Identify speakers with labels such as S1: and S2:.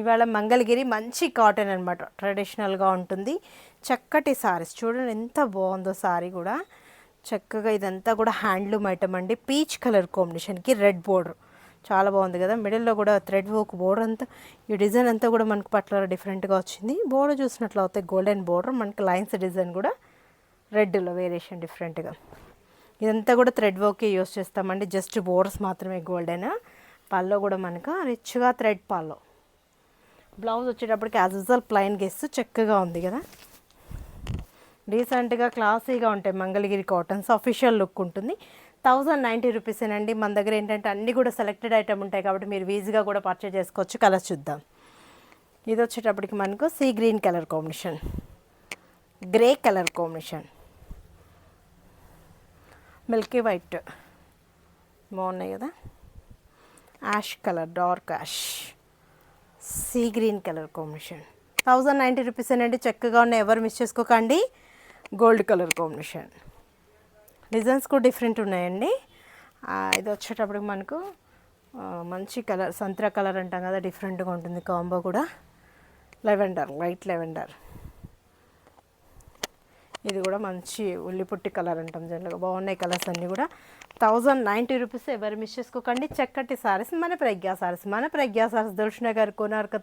S1: ఇవాళ మంగళగిరి మంచి కాటన్ అనమాట, ట్రెడిషనల్గా ఉంటుంది. చక్కటి సారీస్ చూడండి ఎంత బాగుందో సారీ కూడా. చక్కగా ఇదంతా కూడా హ్యాండ్లూమ్ ఐటమ్ అండి. పీచ్ కలర్ కాంబినేషన్కి రెడ్ బోర్డర్ చాలా బాగుంది కదా. మిడిల్లో కూడా థ్రెడ్ వర్క్ బోర్డర్ అంతా, ఈ డిజైన్ అంతా కూడా మనకు పట్ల డిఫరెంట్గా వచ్చింది. బోర్డర్ చూసినట్లు అవుతాయి గోల్డెన్ బోర్డర్, మనకి లైన్స్ డిజైన్ కూడా రెడ్లో వేరియేషన్ డిఫరెంట్గా. ఇదంతా కూడా థ్రెడ్ వర్క్ యూస్ చేస్తామండి. జస్ట్ బోర్డర్స్ మాత్రమే గోల్డెన్. పల్లో కూడా మనకు రిచ్గా థ్రెడ్ పల్లో. బ్లౌజ్ వచ్చేటప్పటికి యాజ్ యూజువల్ ప్లెయిన్ గెస్ చక్కగా ఉంది కదా. డీసెంట్గా క్లాసీగా ఉంటాయి మంగళగిరి కాటన్స్. అఫీషియల్ లుక్ ఉంటుంది. 1090 రూపీసేనండి. మన దగ్గర ఏంటంటే అన్నీ కూడా సెలెక్టెడ్ ఐటమ్ ఉంటాయి కాబట్టి మీరు ఈజీగా కూడా పర్చేజ్ చేసుకోవచ్చు. కలర్స్ చూద్దాం. ఇది వచ్చేటప్పటికి మనకు sea green colour combination, grey colour combination, milky white బాగున్నాయి కదా. Ash colour, dark ash, sea green colour combination. 1090 రూపీసేనండి. చక్కగా ఉన్నాయి, ఎవరు మిస్ చేసుకోకండి. Gold colour combination. డిజైన్స్ కూడా డిఫరెంట్ ఉన్నాయండి. ఇది వచ్చేటప్పటికి మనకు మంచి కలర్, సంత్రా కలర్ అంటాం కదా, డిఫరెంట్గా ఉంటుంది కాంబో కూడా. Lavender, light lavender. ఇది కూడా మంచి ఉల్లిపుట్టి కలర్ అంటాం జనరల్గా. బాగున్నాయి కలర్స్ అన్నీ కూడా. 1090 రూపీస్, ఎవరు మిస్ చేసుకోకండి. చక్కటి సారీస్ మన ప్రజ్ఞా సారీస్. మన ప్రజ్ఞా సారీస్ దిల్షుక్ నగర్, కోనార్క్